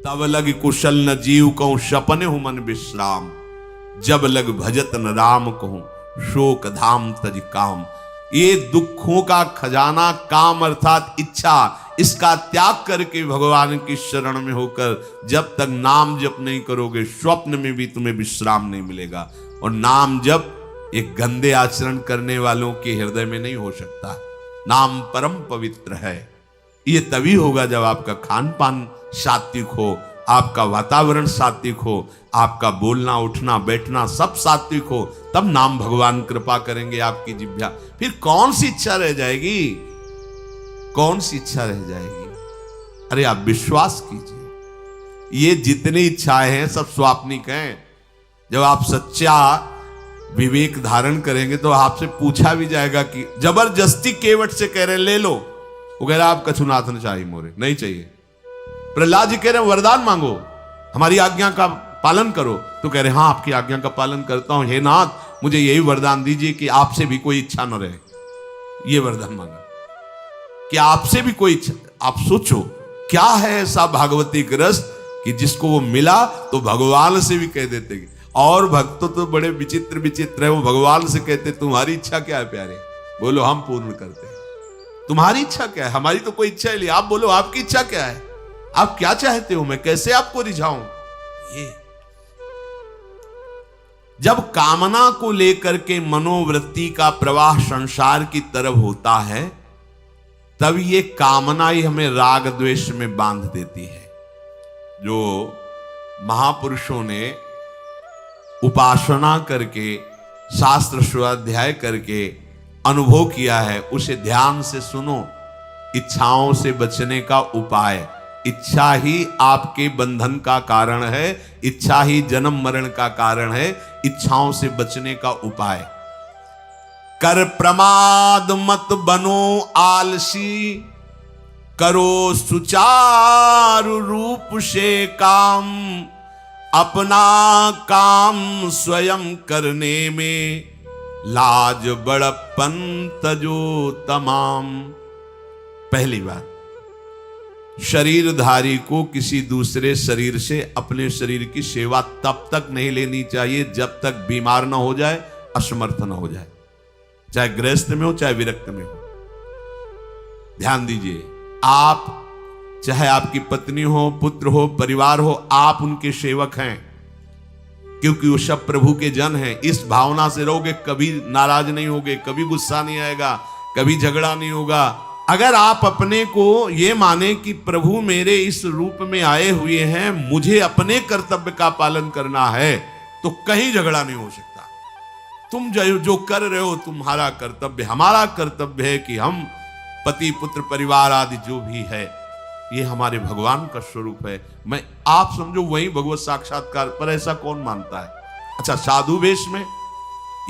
तब लग कुशल न जीव कहूं सपने हूं मन विश्राम, जब लग भजत न राम कहूं शोक धाम तज काम। ये दुखों का खजाना काम अर्थात इच्छा, इसका त्याग करके भगवान की शरण में होकर जब तक नाम जप नहीं करोगे स्वप्न में भी तुम्हें विश्राम नहीं मिलेगा। और नाम जप एक गंदे आचरण करने वालों के हृदय में नहीं हो सकता। नाम परम पवित्र है। ये तभी होगा जब आपका खान पान सात्विक हो, आपका वातावरण सात्विक हो, आपका बोलना उठना बैठना सब सात्विक हो, तब नाम भगवान कृपा करेंगे आपकी जिह्वा। फिर कौन सी इच्छा रह जाएगी, कौन सी इच्छा रह जाएगी? अरे आप विश्वास कीजिए, ये जितनी इच्छाएं हैं सब स्वाप्निक हैं। जब आप सच्चा विवेक धारण करेंगे तो आपसे पूछा भी जाएगा कि जबरदस्ती केवट से कह रहे ले लो, वो कह रहा आप कछुनाथ न चाहिए मोरे, नहीं चाहिए। प्रहलाद जी कह रहे हैं वरदान मांगो, हमारी आज्ञा का पालन करो, तो कह रहे हाँ आपकी आज्ञा का पालन करता हूं, हे नाथ मुझे यही वरदान दीजिए कि आपसे भी कोई इच्छा न रहे। ये वरदान मांगा कि आपसे भी कोई इच्छा। आप सोचो क्या है ऐसा भागवती रस कि जिसको वो मिला तो भगवान से भी कह देते। और भक्त तो बड़े विचित्र विचित्र है, वो भगवान से कहते तुम्हारी इच्छा क्या है प्यारे, बोलो हम पूर्ण करते हैं। तुम्हारी इच्छा क्या है, हमारी तो कोई इच्छा ही नहीं, आप बोलो आपकी इच्छा क्या है, आप क्या चाहते हो, मैं कैसे आपको रिझाऊं। ये जब कामना को लेकर के मनोवृत्ति का प्रवाह संसार की तरफ होता है, तब ये कामना ही हमें राग द्वेष में बांध देती है। जो महापुरुषों ने उपासना करके शास्त्र स्वाध्याय करके अनुभव किया है, उसे ध्यान से सुनो। इच्छाओं से बचने का उपाय, इच्छा ही आपके बंधन का कारण है, इच्छा ही जन्म मरण का कारण है। इच्छाओं से बचने का उपाय, कर प्रमाद मत बनो आलसी, करो सुचारु रूप से काम, अपना काम स्वयं करने में लाज बड़प्पन तजो तमाम। पहली बात, शरीरधारी को किसी दूसरे शरीर से अपने शरीर की सेवा तब तक नहीं लेनी चाहिए जब तक बीमार ना हो जाए, असमर्थ ना हो जाए, चाहे गृहस्थ में हो चाहे विरक्त में हो। ध्यान दीजिए, आप चाहे आपकी पत्नी हो, पुत्र हो, परिवार हो, आप उनके सेवक हैं, क्योंकि वो सब प्रभु के जन हैं। इस भावना से रहोगे कभी नाराज नहीं होगे, कभी गुस्सा नहीं आएगा, कभी झगड़ा नहीं होगा। अगर आप अपने को ये माने कि प्रभु मेरे इस रूप में आए हुए हैं, मुझे अपने कर्तव्य का पालन करना है, तो कहीं झगड़ा नहीं हो सकता। तुम जो कर रहे हो तुम्हारा कर्तव्य, हमारा कर्तव्य है कि हम पति पुत्र परिवार आदि जो भी है ये हमारे भगवान का स्वरूप है। मैं आप समझो वही भगवत साक्षात्कार, पर ऐसा कौन मानता है। अच्छा, साधु वेश में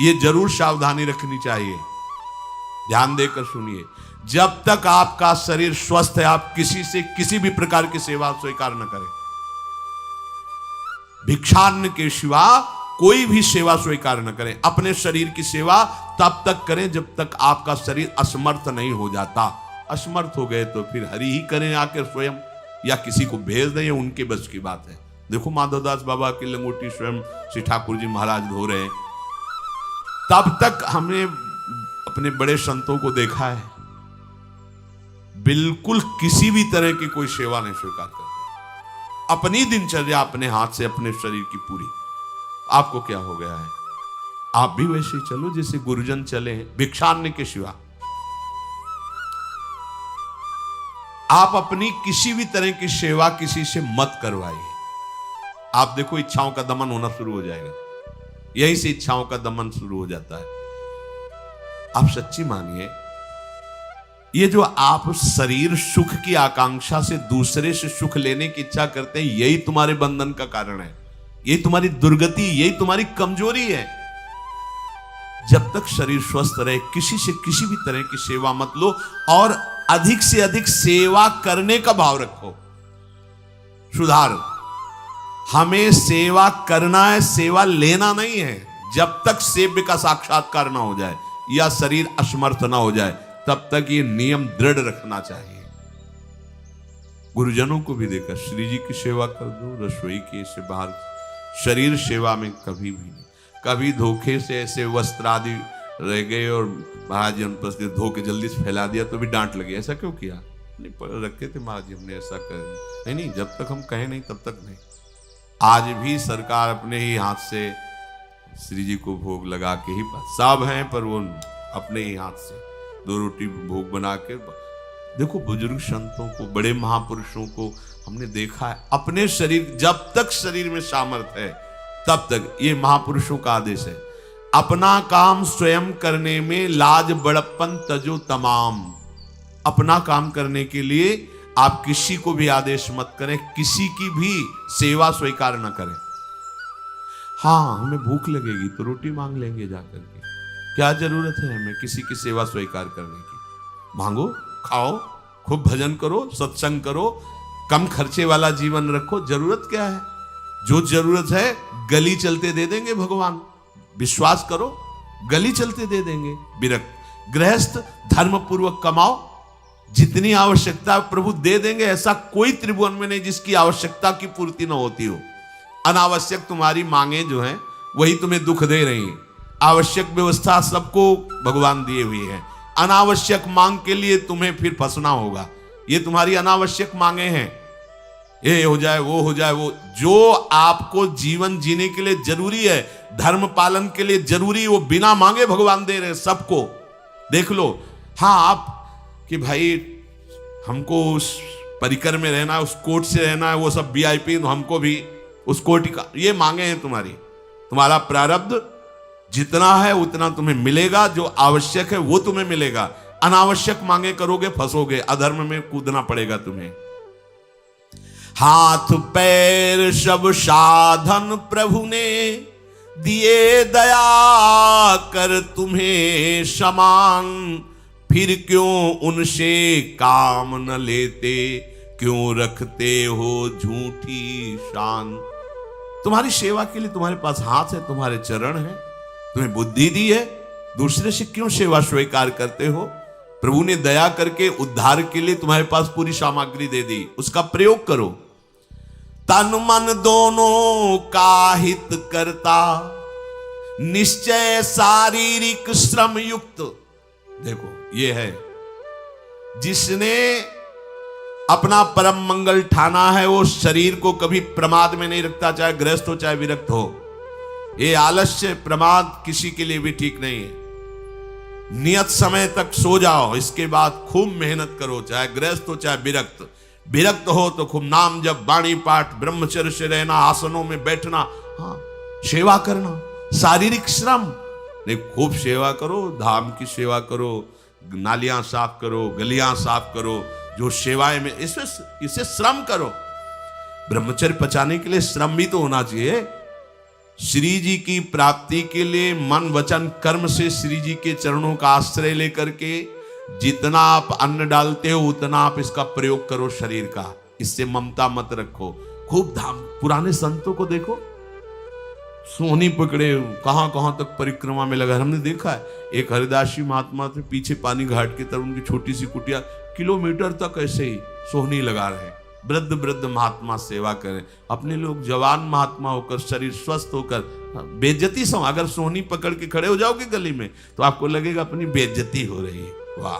ये जरूर सावधानी रखनी चाहिए, ध्यान देकर सुनिए। जब तक आपका शरीर स्वस्थ है आप किसी से किसी भी प्रकार की सेवा स्वीकार न करें। भिक्षान्न के सिवा कोई भी सेवा स्वीकार न करें। अपने शरीर की सेवा तब तक करें जब तक आपका शरीर असमर्थ नहीं हो जाता। असमर्थ हो गए तो फिर हरि ही करें आकर स्वयं, या किसी को भेज दें, उनके बस की बात है। देखो माधवदास बाबा की लंगोटी स्वयं श्री ठाकुर जी महाराज धो रहे हैं। तब तक हमने अपने बड़े संतों को देखा है बिल्कुल किसी भी तरह की कोई सेवा नहीं स्वीकार करते। अपनी दिनचर्या अपने हाथ से अपने शरीर की पूरी। आपको क्या हो गया है, आप भी वैसे ही चलो जैसे गुरुजन चले, भिक्षान्न के सिवा। आप अपनी किसी भी तरह की सेवा किसी से मत करवाइए। आप देखो इच्छाओं का दमन होना शुरू हो जाएगा, यहीं से इच्छाओं का दमन शुरू हो जाता है। आप सच्ची मानिए, ये जो आप शरीर सुख की आकांक्षा से दूसरे से सुख लेने की इच्छा करते हैं, यही तुम्हारे बंधन का कारण है, यही तुम्हारी दुर्गति, यही तुम्हारी कमजोरी है। जब तक शरीर स्वस्थ रहे किसी से किसी भी तरह की सेवा मत लो, और अधिक से अधिक सेवा करने का भाव रखो। सुधार, हमें सेवा करना है, सेवा लेना नहीं है। जब तक सेव्य का साक्षात्कार ना हो जाए या शरीर असमर्थ ना हो जाए, तब तक ये नियम दृढ़ रखना चाहिए। गुरुजनों को भी देखा, श्री जी की सेवा कर दो, रसोई के से बाहर, शरीर सेवा में कभी भी नहीं। कभी धोखे से ऐसे वस्त्र आदि रह गए और महाराज जी उन पर धो के जल्दी से फैला दिया तो भी डांट लगी, ऐसा क्यों किया? नहीं रखे थे महाराज जी, हमने ऐसा कर नहीं, जब तक हम कहें नहीं तब तक नहीं। आज भी सरकार अपने ही हाथ से श्री जी को भोग लगा के ही, सब हैं पर वो अपने ही हाथ से 2 रोटी भोग बना के। देखो बुजुर्ग संतों को, बड़े महापुरुषों को हमने देखा है, अपने शरीर, जब तक शरीर में सामर्थ्य है तब तक, ये महापुरुषों का आदेश है, अपना काम स्वयं करने में लाज बड़प्पन तजो तमाम। अपना काम करने के लिए आप किसी को भी आदेश मत करें, किसी की भी सेवा स्वीकार न करें। हाँ, हमें भूख लगेगी तो रोटी मांग लेंगे जाकर के, क्या जरूरत है हमें किसी की सेवा स्वीकार करने की? मांगो, खाओ, खूब भजन करो, सत्संग करो, कम खर्चे वाला जीवन रखो। जरूरत क्या है? जो जरूरत है गली चलते दे देंगे भगवान, विश्वास करो, गली चलते दे देंगे। विरक्त गृहस्थ धर्म पूर्वक कमाओ, जितनी आवश्यकता प्रभु दे देंगे। ऐसा कोई त्रिभुवन में नहीं जिसकी आवश्यकता की पूर्ति न होती हो। अनावश्यक तुम्हारी मांगे जो हैं वही तुम्हें दुख दे रही हैं। आवश्यक व्यवस्था सबको भगवान दिए हुए हैं, अनावश्यक मांग के लिए तुम्हें फिर फंसना होगा। ये तुम्हारी अनावश्यक मांगे हैं, ये हो जाए, वो हो जाए, वो जो आपको जीवन जीने के लिए जरूरी है, धर्म पालन के लिए जरूरी, वो बिना मांगे भगवान दे रहे हैं सबको। देख लो। हाँ, आप कि भाई हमको उस परिकर में रहना है, उस कोर्ट से रहना है, वो सब वीआईपी, तो हमको भी उस कोर्ट का, ये मांगे हैं तुम्हारी। तुम्हारा प्रारब्ध जितना है उतना तुम्हें मिलेगा, जो आवश्यक है वो तुम्हें मिलेगा। अनावश्यक मांगे करोगे फंसोगे, अधर्म में कूदना पड़ेगा तुम्हें। हाथ पैर सब साधन प्रभु ने दिए, दया कर तुम्हें समान, फिर क्यों उनसे काम न लेते, क्यों रखते हो झूठी शान। तुम्हारी सेवा के लिए तुम्हारे पास हाथ है, तुम्हारे चरण है, तुम्हें बुद्धि दी है, दूसरे से क्यों सेवा स्वीकार करते हो? प्रभु ने दया करके उद्धार के लिए तुम्हारे पास पूरी सामग्री दे दी, उसका प्रयोग करो। तन मन दोनों का हित करता, निश्चय शारीरिक श्रम युक्त। देखो ये है, जिसने अपना परम मंगल ठाना है वो शरीर को कभी प्रमाद में नहीं रखता, चाहे गृहस्थ हो चाहे विरक्त हो। ये आलस्य प्रमाद किसी के लिए भी ठीक नहीं है। नियत समय तक सो जाओ, इसके बाद खूब मेहनत करो, चाहे गृहस्थ हो चाहे विरक्त। विरक्त हो तो खूब नाम जप, वाणी पाठ, ब्रह्मचर्य से रहना, आसनों में बैठना, हाँ, सेवा करना, शारीरिक श्रम नहीं, खूब सेवा करो, धाम की सेवा करो, नालियां साफ करो, गलियां साफ करो, जो सेवाएं में इसे श्रम करो। ब्रह्मचर्य पचाने के लिए श्रम भी तो होना चाहिए। श्री जी की प्राप्ति के लिए मन वचन कर्म से श्री जी के चरणों का आश्रय लेकर के जितना आप अन्न डालते हो उतना आप इसका प्रयोग करो शरीर का। इससे ममता मत रखो। खूब धाम, पुराने संतों को देखो, सोहनी पकड़े कहां कहां तक परिक्रमा में लगा। हमने देखा है एक हरिदासी महात्मा थे, पीछे पानी घाट की तरफ उनकी छोटी सी कुटिया, किलोमीटर तक ऐसे ही सोहनी लगा रहे। वृद्ध वृद्ध महात्मा सेवा करें। अपने लोग जवान महात्मा होकर, शरीर स्वस्थ होकर, बेइज्जती सम, अगर सोहनी पकड़ के खड़े हो जाओगे गली में तो आपको लगेगा अपनी बेइज्जती हो रही है। वाह,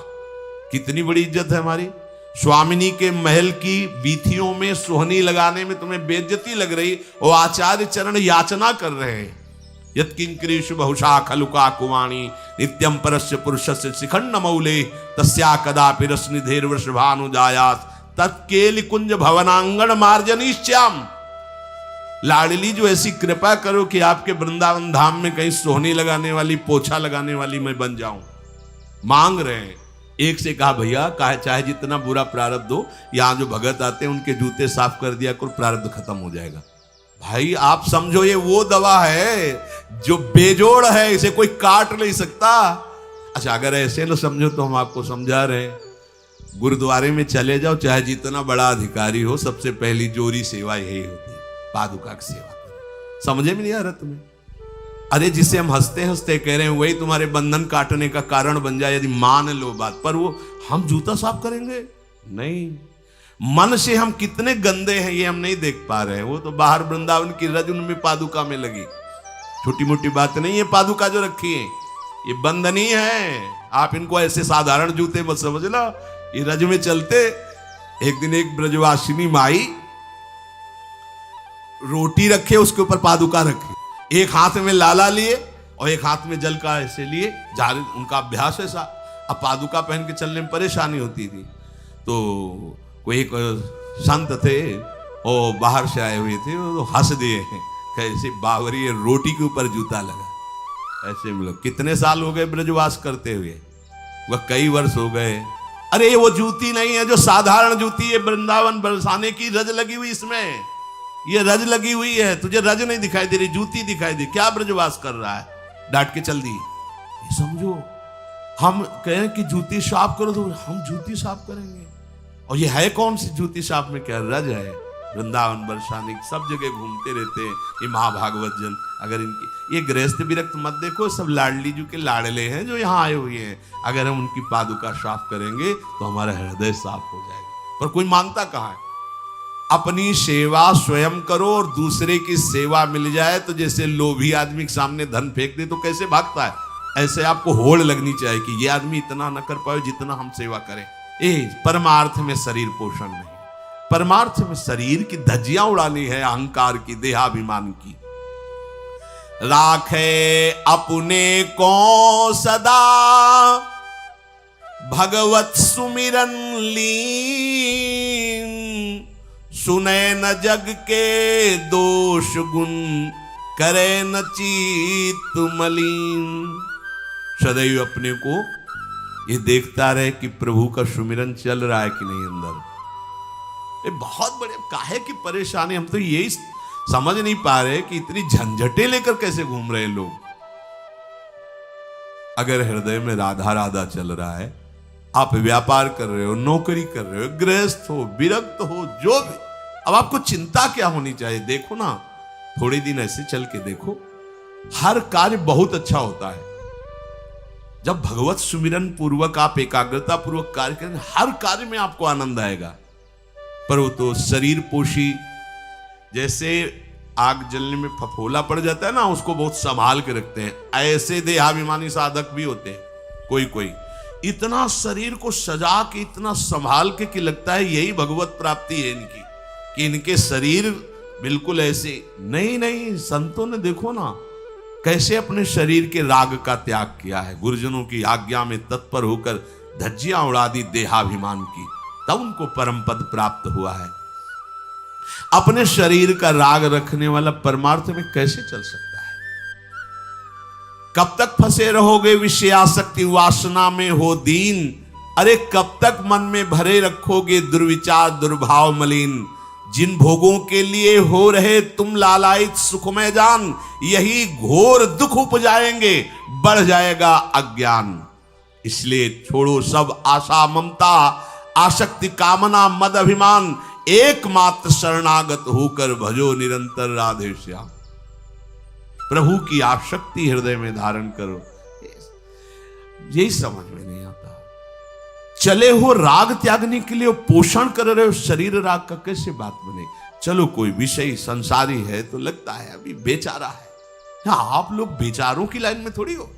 कितनी बड़ी इज्जत है हमारी। स्वामिनी के महल की वीथियों में सोहनी लगाने में तुम्हें बेइज्जती लग रही, और आचार्य चरण याचना कर रहे हैं। यत्किंकरीष बहुशा खलुका कुवाणी, नित्यम परस्य पुरुषस्य शिखंड मौले, तस्या कदापि रसनिधेर वृषभानुजायात, तत्केल कुंज भवनांगण मार्जनीश्याम। लाडली जो ऐसी कृपा करो कि आपके वृंदावन धाम में कहीं सोहनी लगाने वाली, पोछा लगाने वाली मैं बन जाऊं। मांग रहे हैं। एक से कहा भैया चाहे जितना बुरा प्रारब्ध हो, यहां जो भगत आते हैं उनके जूते साफ कर दिया करो, प्रारब्ध खत्म हो जाएगा। भाई आप समझो ये वो दवा है जो बेजोड़ है, इसे कोई काट नहीं सकता। अच्छा, अगर ऐसे न समझो तो हम आपको समझा रहे हैं। गुरुद्वारे में चले जाओ, चाहे जितना बड़ा अधिकारी हो, सबसे पहली जोरी सेवा यही होती है, पादुका की सेवा। समझे में नहीं आ रहा तुम्हें? अरे जिसे हम हंसते हंसते कह रहे हैं वही तुम्हारे बंधन काटने का कारण बन जाए, यदि मान लो बात। पर वो हम जूता साफ करेंगे नहीं, मन से हम कितने गंदे हैं ये हम नहीं देख पा रहे हैं। वो तो बाहर वृंदावन की रज उनमें पादुका में लगी, छोटी मोटी बात नहीं है। पादुका जो रखी है ये बंधनी है, आप इनको ऐसे साधारण जूते मत समझ लो, ये रज में चलते। एक दिन एक ब्रजवासिनी माई रोटी रखे, उसके ऊपर पादुका रखे, एक हाथ में लाला लिए और एक हाथ में जल का ऐसे लिए जा रहे, उनका अभ्यास ऐसा। अब पादुका पहन के चलने में परेशानी होती थी, तो कोई एक संत थे और बाहर से आए हुए थे, वो हंस दिए हैं, कैसे बावरी रोटी के ऊपर जूता लगा। ऐसे मतलब कितने साल हो गए ब्रजवास करते हुए, वह कई वर्ष हो गए। अरे ये वो जूती नहीं है जो साधारण जूती है, वृंदावन बरसाने की रज लगी हुई, इसमें ये रज लगी हुई है। तुझे रज नहीं दिखाई दे रही, जूती दिखाई दे, क्या ब्रजवास कर रहा है, डांट के चल दी। ये समझो, हम कहें कि जूती साफ करो तो हम जूती साफ करेंगे, और ये है कौन सी जूती साफ में, क्या रज है। वृंदावन बरसाने सब जगह घूमते रहते हैं ये महाभागवत जन। अगर इनकी ये गृहस्थ विरक्त मत देखो, सब लाडली जी के लाडले हैं जो यहाँ आए हुए हैं। अगर हम उनकी पादुका साफ करेंगे तो हमारा हृदय साफ हो जाएगा। पर कोई मानता कहाँ है। अपनी सेवा स्वयं करो और दूसरे की सेवा मिल जाए तो जैसे लोभी आदमी के सामने धन फेंक दे तो कैसे भागता है, ऐसे आपको होड़ लगनी चाहिए कि ये आदमी इतना न कर पाए जितना हम सेवा करें। परमार्थ में शरीर पोषण नहीं, परमार्थ में शरीर की धज्जियां उड़ानी है, अहंकार की, देहाभिमान की। राखे अपने को सदा भगवत सुमिरन लीन, सुने न जग के दोष गुण, करे न चित मलिन। सदैव अपने को ये देखता रहे कि प्रभु का सुमिरन चल रहा है कि नहीं अंदर। ये बहुत बड़े काहे की परेशानी, हम तो यही समझ नहीं पा रहे कि इतनी झंझटें लेकर कैसे घूम रहे लोग। अगर हृदय में राधा राधा चल रहा है, आप व्यापार कर रहे हो, नौकरी कर रहे हो, गृहस्थ हो, विरक्त हो, जो भी, अब आपको चिंता क्या होनी चाहिए। देखो ना, थोड़े दिन ऐसे चल के देखो, हर कार्य बहुत अच्छा होता है जब भगवत सुमिरन पूर्वक आप एकाग्रता पूर्वक कार्य करें, हर कार्य में आपको आनंद आएगा। पर वो तो शरीर पोषी, जैसे आग जलने में फफोला पड़ जाता है ना, उसको बहुत संभाल के रखते हैं, ऐसे देहाभिमानी साधक भी होते हैं कोई कोई, इतना शरीर को सजा के, इतना संभाल के कि लगता है यही भगवत प्राप्ति है इनकी, कि इनके शरीर बिल्कुल ऐसे नहीं। संतों ने देखो ना कैसे अपने शरीर के राग का त्याग किया है, गुरुजनों की आज्ञा में तत्पर होकर धज्जियां उड़ा दी देहाभिमान की, तब उनको परम पद प्राप्त हुआ है। अपने शरीर का राग रखने वाला परमार्थ में कैसे चल सकता है। कब तक फंसे रहोगे विषयासक्ति वासना में हो दीन, अरे कब तक मन में भरे रखोगे दुर्विचार दुर्भाव मलिन। जिन भोगों के लिए हो रहे तुम लालायित सुखमय जान, यही घोर दुख उपजाएंगे, बढ़ जाएगा अज्ञान। इसलिए छोड़ो सब आशा ममता, आसक्ति कामना मद अभिमान, एकमात्र शरणागत होकर भजो निरंतर राधे श्याम। प्रभु की आसक्ति हृदय में धारण करो, यही समझ में नहीं आता। चले हो राग त्यागने के लिए, पोषण कर रहे हो शरीर राग का, कैसे बात बने। चलो कोई विषय संसारी है तो लगता है अभी बेचारा है। आप लोग बेचारों की लाइन में थोड़ी हो,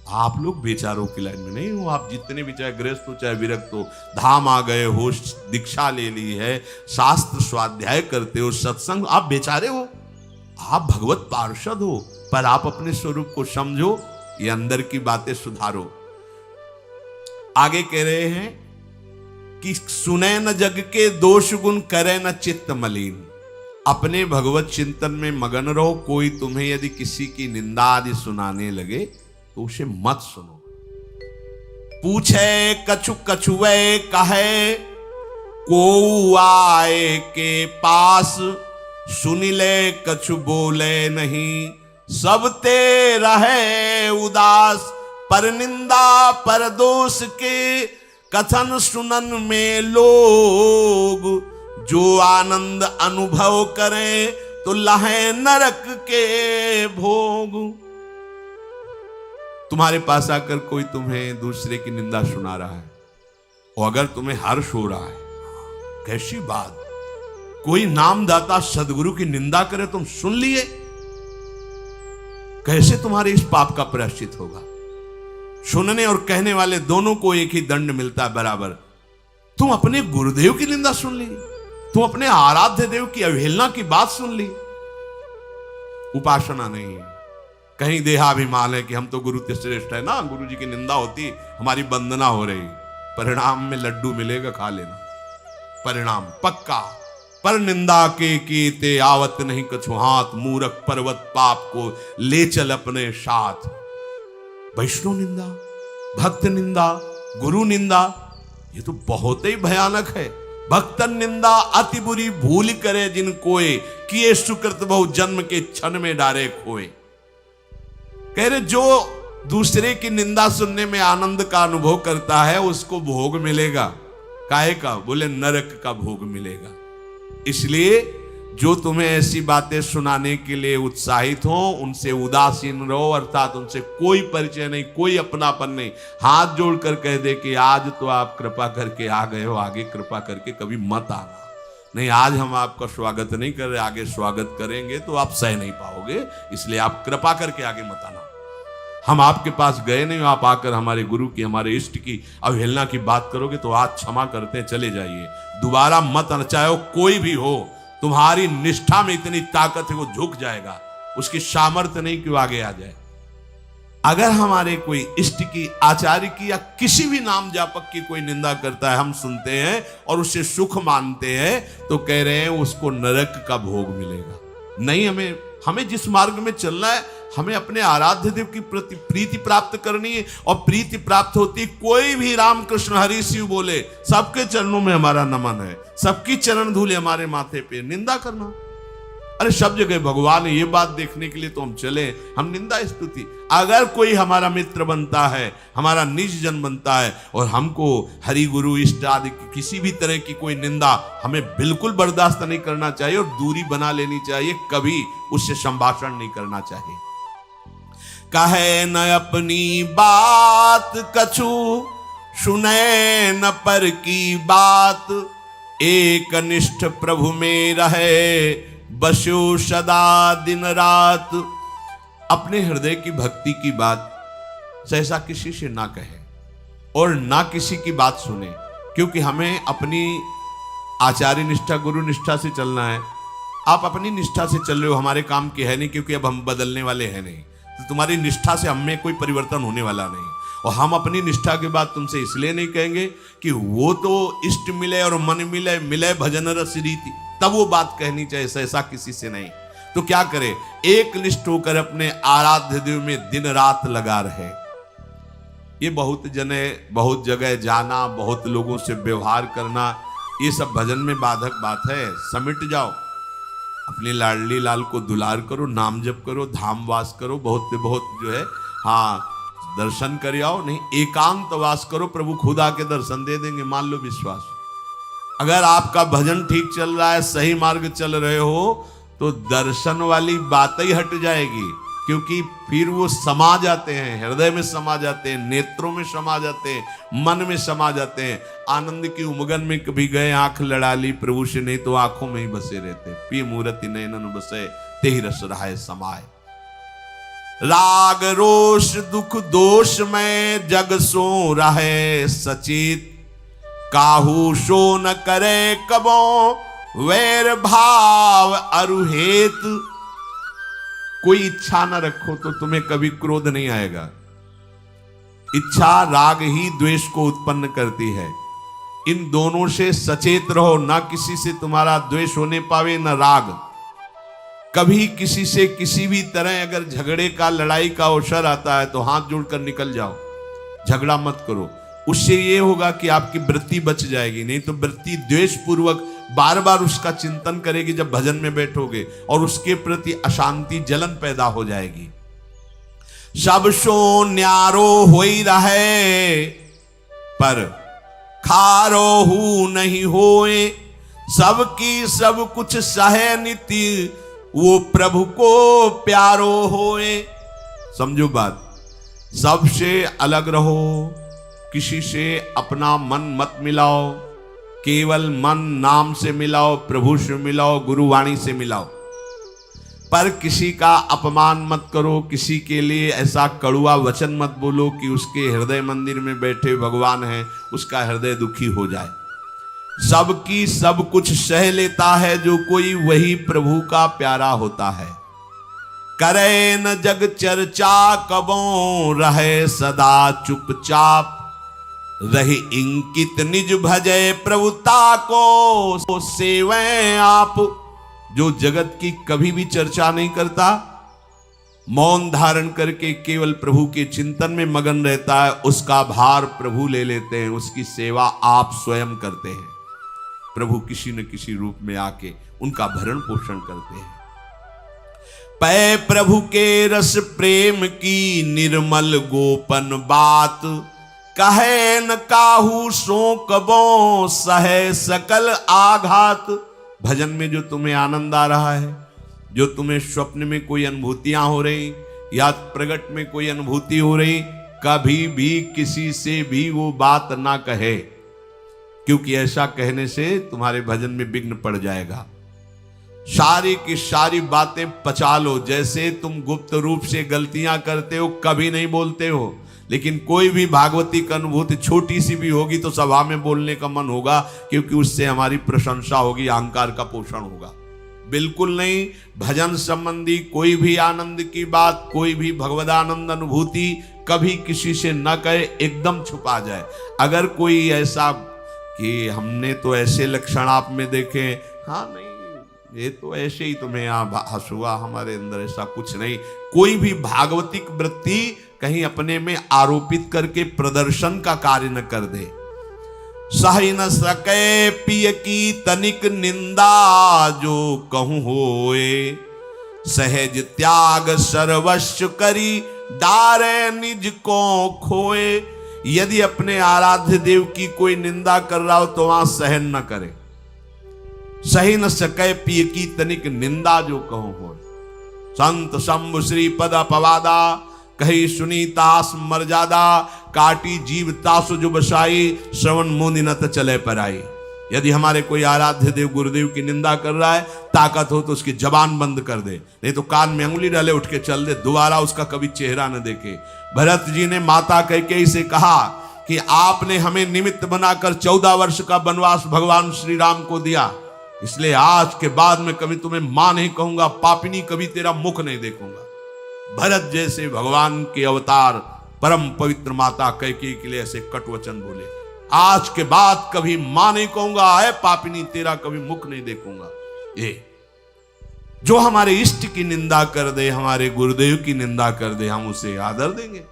आप लोग बेचारों की लाइन में नहीं हो। आप जितने भी, चाहे गृहस्थ हो चाहे विरक्त हो, धाम आ गए हो, दीक्षा ले ली है, शास्त्र स्वाध्याय करते हो, सत्संग, आप बेचारे हो, आप भगवत पार्षद हो। पर आप अपने स्वरूप को समझो, ये अंदर की बातें सुधारो। आगे कह रहे हैं कि सुने न जग के दोष गुण, करे न चित्त मलिन। अपने भगवत चिंतन में मगन रहो। कोई तुम्हें यदि किसी की निंदा आदि सुनाने लगे तो उसे मत सुनो। पूछे कछु कछुए कहे, को आए के पास, सुन ले कछु बोले नहीं, सब ते रहे उदास। पर निंदा पर दोष के कथन सुनन में लोग, जो आनंद अनुभव करें तो लहे नरक के भोग। तुम्हारे पास आकर कोई तुम्हें दूसरे की निंदा सुना रहा है, और अगर तुम्हें हर्ष हो रहा है, कैसी बात, कोई नामदाता सदगुरु की निंदा करे तुम सुन लिए, कैसे तुम्हारे इस पाप का प्रायश्चित होगा। सुनने और कहने वाले दोनों को एक ही दंड मिलता है बराबर। तुम अपने गुरुदेव की निंदा सुन ली, तुम अपने आराध्य देव की अवहेलना की बात सुन ली। उपासना नहीं है, कहीं देहाभिमान है कि हम तो गुरु से श्रेष्ठ है ना, गुरु जी की निंदा होती हमारी वंदना हो रही, परिणाम में लड्डू मिलेगा, खा लेना, परिणाम पक्का। पर निंदा के कीते आवत नहीं कछु हाथ, मूरख पर्वत पाप को ले चल अपने साथ। वैष्णव निंदा, भक्त निंदा, गुरु निंदा, ये तो बहुत ही भयानक है। भक्तन निंदा अति बुरी भूल करे जिन कोय, किए सुकृत बहु जन्म के क्षण में डारे खोए। कह रहे जो दूसरे की निंदा सुनने में आनंद का अनुभव करता है उसको भोग मिलेगा, काहे का? बोले नरक का भोग मिलेगा। इसलिए जो तुम्हें ऐसी बातें सुनाने के लिए उत्साहित हो उनसे उदासीन रहो, अर्थात उनसे कोई परिचय नहीं, कोई अपनापन नहीं। हाथ जोड़कर कह दे कि आज तो आप कृपा करके आ गए हो, आगे कृपा करके कभी मत आना। नहीं, आज हम आपका स्वागत नहीं कर रहे, आगे स्वागत करेंगे तो आप सह नहीं पाओगे, इसलिए आप कृपा करके आगे मत आना। हम आपके पास गए नहीं, आप आकर हमारे गुरु की, हमारे इष्ट की अवहेलना की बात करोगे तो आज क्षमा करते हैं, चले जाइए, दोबारा मत आना। चाहे वो कोई भी हो, तुम्हारी निष्ठा में इतनी ताकत है वो झुक जाएगा, उसकी सामर्थ्य नहीं कि वो आगे आ जाए। अगर हमारे कोई इष्ट की, आचार्य की या किसी भी नाम जापक की कोई निंदा करता है, हम सुनते हैं और उसे सुख मानते हैं, तो कह रहे हैं उसको नरक का भोग मिलेगा। नहीं, हमें जिस मार्ग में चलना है, हमें अपने आराध्य देव की प्रति प्रीति प्राप्त करनी है, और प्रीति प्राप्त होती कोई भी रामकृष्ण हरि शिव बोले, सबके चरणों में हमारा नमन है, सबकी चरण धूले हमारे माथे पे। निंदा करना, अरे सब जगह भगवान है, ये बात देखने के लिए तो हम चले, हम निंदा स्तुति। अगर कोई हमारा मित्र बनता है, हमारा निज जन बनता है, और हमको हरि गुरु इष्ट आदि किसी भी तरह की कोई निंदा हमें बिल्कुल बर्दाश्त नहीं करना चाहिए और दूरी बना लेनी चाहिए, कभी उससे संभाषण नहीं करना चाहिए। कहे न अपनी बात कछु, सुने न पर की बात, एक निष्ठ प्रभु में रहे, बसो सदा दिन रात। अपने हृदय की भक्ति की बात सहसा किसी से ना कहे और ना किसी की बात सुने, क्योंकि हमें अपनी आचार्य निष्ठा, गुरु निष्ठा से चलना है। आप अपनी निष्ठा से चल रहे हो, हमारे काम की है नहीं, क्योंकि अब हम बदलने वाले हैं नहीं, तो तुम्हारी निष्ठा से हम में कोई परिवर्तन होने वाला नहीं। और हम अपनी निष्ठा की बात तुमसे इसलिए नहीं कहेंगे कि वो तो इष्ट मिले और मन मिले, मिले भजन रस रीति, तब वो बात कहनी चाहिए, ऐसा किसी से नहीं। तो क्या करे, एक निष्ठ होकर अपने आराध्य देव में दिन रात लगा रहे। ये बहुत जने, बहुत जगह जाना, बहुत लोगों से व्यवहार करना, ये सब भजन में बाधक बात है। समिट जाओ, अपने लाडली लाल को दुलार करो, नाम जप करो, धाम वास करो, बहुत से बहुत जो है, हाँ दर्शन कर आओ। नहीं, एकांत वास करो, प्रभु खुद आके दर्शन दे देंगे, मान लो विश्वास। अगर आपका भजन ठीक चल रहा है, सही मार्ग चल रहे हो, तो दर्शन वाली बात ही हट जाएगी, क्योंकि फिर वो समा जाते हैं, हृदय में समा जाते हैं, नेत्रों में समा जाते हैं, मन में समा जाते हैं। आनंद की उमगन में कभी गए, आंख लड़ा ली प्रभु से, नहीं तो आंखों में ही बसे रहते। पी मूर्ति नयनन बसे, तेहि रस रहाए समाए। राग रोष दुख दोष में जग सो रहे सचेत, काहू सो न करे कबो वैर भाव अरुहेत। कोई इच्छा न रखो तो तुम्हें कभी क्रोध नहीं आएगा। इच्छा राग ही द्वेष को उत्पन्न करती है। इन दोनों से सचेत रहो, ना किसी से तुम्हारा द्वेष होने पावे न राग। कभी किसी से किसी भी तरह अगर झगड़े का, लड़ाई का अवसर आता है तो हाथ जोड़कर निकल जाओ, झगड़ा मत करो। उससे ये होगा कि आपकी वृत्ति बच जाएगी, नहीं तो वृत्ति द्वेष पूर्वक बार बार उसका चिंतन करेगी जब भजन में बैठोगे, और उसके प्रति अशांति, जलन पैदा हो जाएगी। सब सो न्यारो होई रहे, पर खारो हु नहीं होए, सबकी सब कुछ सहे नीति, वो प्रभु को प्यारो होए। समझो बात, सबसे अलग रहो, किसी से अपना मन मत मिलाओ, केवल मन नाम से मिलाओ, प्रभु से मिलाओ, गुरुवाणी से मिलाओ, पर किसी का अपमान मत करो, किसी के लिए ऐसा कड़ुआ वचन मत बोलो कि उसके हृदय मंदिर में बैठे भगवान हैं, उसका हृदय दुखी हो जाए। सबकी सब कुछ सह लेता है जो कोई, वही प्रभु का प्यारा होता है। करे न जग चर्चा कबों, रहे सदा चुपचाप, रही इंकित निज भजय प्रभुता को सेवें आप। जो जगत की कभी भी चर्चा नहीं करता, मौन धारण करके केवल प्रभु के चिंतन में मगन रहता है, उसका भार प्रभु ले लेते हैं, उसकी सेवा आप स्वयं करते हैं। प्रभु किसी न किसी रूप में आके उनका भरण पोषण करते हैं। पै प्रभु के रस प्रेम की निर्मल गोपन बात, कहे न काहू सो कबों, सहे सकल आघात। भजन में जो तुम्हें आनंद आ रहा है, जो तुम्हें स्वप्न में कोई अनुभूतियां हो रही या प्रगट में कोई अनुभूति हो रही, कभी भी किसी से भी वो बात ना कहे, क्योंकि ऐसा कहने से तुम्हारे भजन में विघ्न पड़ जाएगा। सारी की सारी बातें पचा लो। जैसे तुम गुप्त रूप से गलतियां करते हो, कभी नहीं बोलते हो, लेकिन कोई भी भागवती का अनुभूति छोटी सी भी होगी तो सभा में बोलने का मन होगा, क्योंकि उससे हमारी प्रशंसा होगी, अहंकार का पोषण होगा। बिल्कुल नहीं। भजन संबंधी कोई भी आनंद की बात, कोई भी भगवदानंद अनुभूति कभी किसी से न कहे, एकदम छुपा जाए। अगर कोई ऐसा कि हमने तो ऐसे लक्षण आप में देखे, हाँ नहीं ये तो ऐसे ही तुम्हें यहाँ हंसुआ, हमारे अंदर ऐसा कुछ नहीं। कोई भी भागवतिक वृत्ति कहीं अपने में आरोपित करके प्रदर्शन का कार्य न कर दे। सह न सके पिय की तनिक निंदा, जो कहूं होए सहज त्याग सर्वस्व करी, डारे निज को खोए। यदि अपने आराध्य देव की कोई निंदा कर रहा हो तो वहां सहन न करे। सही न सके पिय की तनिक निंदा, जो कहूं हो। संत शंभु श्री पद अपवादा, कही सुनीतास मर्यादा, काटी जीव तासु जो बसाई, श्रवण मुनि न त चले पराई। यदि हमारे कोई आराध्य देव गुरुदेव की निंदा कर रहा है, ताकत हो तो उसकी जबान बंद कर दे, नहीं तो कान में अंगुली डाले उठ के चल दे, दोबारा उसका कभी चेहरा न देखे। भरत जी ने माता कैकेयी से कहा कि आपने हमें निमित्त बनाकर 14 वर्ष का वनवास भगवान श्री राम को दिया, इसलिए आज के बाद में कभी तुम्हें मां नहीं कहूंगा, पापिनी कभी तेरा मुख नहीं देखूंगा। भरत जैसे भगवान के अवतार परम पवित्र माता कैकेयी के लिए ऐसे कट वचन बोले, आज के बाद कभी मां नहीं कहूंगा, है पापिनी तेरा कभी मुख नहीं देखूंगा। ये जो हमारे इष्ट की निंदा कर दे, हमारे गुरुदेव की निंदा कर दे, हम उसे आदर देंगे,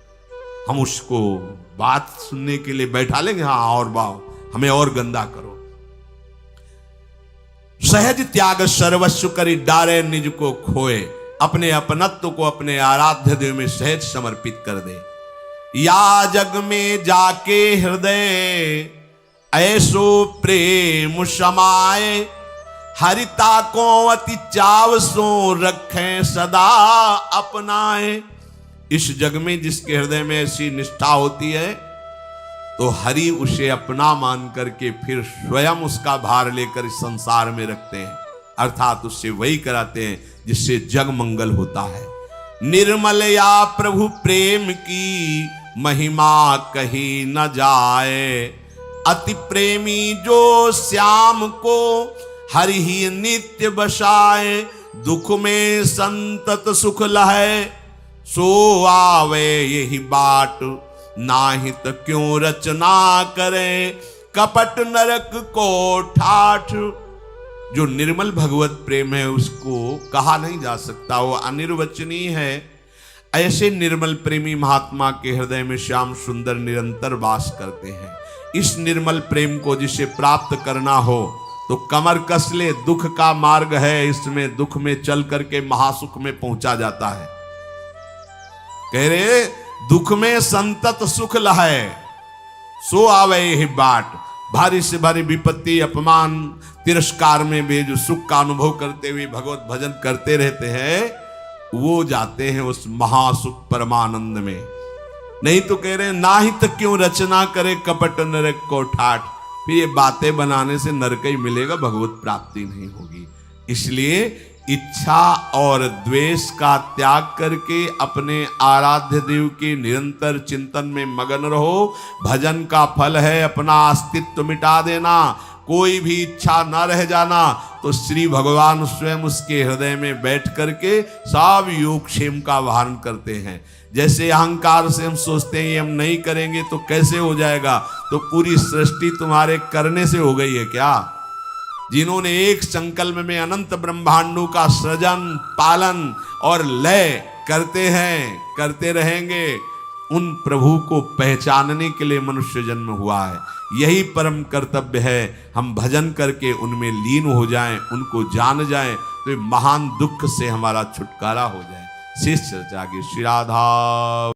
हम उसको बात सुनने के लिए बैठा लेंगे। हाँ और बाओ, हमें और गंदा करो। सहज त्याग सर्वस्व करी, डारे निज को खोए। अपने अपनत्व को अपने आराध्य देव में सहज समर्पित कर दे। या जग में जाके हृदय ऐसो प्रेम समाए, हरिता को अति चाव सो रखें सदा अपनाए। इस जग में जिसके हृदय में ऐसी निष्ठा होती है, तो हरि उसे अपना मान करके फिर स्वयं उसका भार लेकर इस संसार में रखते हैं, अर्थात उससे वही कराते हैं जिससे जग मंगल होता है। निर्मल या प्रभु प्रेम की महिमा कही न जाए, अति प्रेमी जो श्याम को हरि ही नित्य बसाए। दुख में संतत सुख लहे, सो आवे यही बाट, नाहित क्यों रचना करे, कपट नरक को ठाठ। जो निर्मल भगवत प्रेम है उसको कहा नहीं जा सकता, वो अनिर्वचनीय है। ऐसे निर्मल प्रेमी महात्मा के हृदय में श्याम सुंदर निरंतर वास करते हैं। इस निर्मल प्रेम को जिसे प्राप्त करना हो तो कमर कस ले, दुख का मार्ग है, इसमें दुख में चल करके महासुख में पहुंचा जाता है। कह रहे दुख में संतत सुख लहे, सो आवे ही बाट। भारी से भारी विपत्ति, अपमान, तिरस्कार में भी जो सुख का अनुभव करते हुए भगवत भजन करते रहते हैं, वो जाते हैं उस महासुख परमानंद में। नहीं तो कह रहे नाहित क्यों रचना करे, कपट नरक को ठाठ। फिर ये बातें बनाने से नरक ही मिलेगा, भगवत प्राप्ति नहीं होगी। इसलिए इच्छा और द्वेष का त्याग करके अपने आराध्य देव के निरंतर चिंतन में मगन रहो। भजन का फल है अपना अस्तित्व मिटा देना, कोई भी इच्छा न रह जाना। तो श्री भगवान स्वयं उसके हृदय में बैठ करके सब योगक्षेम का वाहन करते हैं। जैसे अहंकार से हम सोचते हैं ये हम नहीं करेंगे तो कैसे हो जाएगा, तो पूरी सृष्टि तुम्हारे करने से हो गई है क्या? जिन्होंने एक संकल्प में अनंत ब्रह्मांडों का सृजन, पालन और लय करते हैं, करते रहेंगे, उन प्रभु को पहचानने के लिए मनुष्य जन्म हुआ है। यही परम कर्तव्य है, हम भजन करके उनमें लीन हो जाएं, उनको जान जाएं, तो महान दुख से हमारा छुटकारा हो जाए। शेष चर्चा की श्री राधा।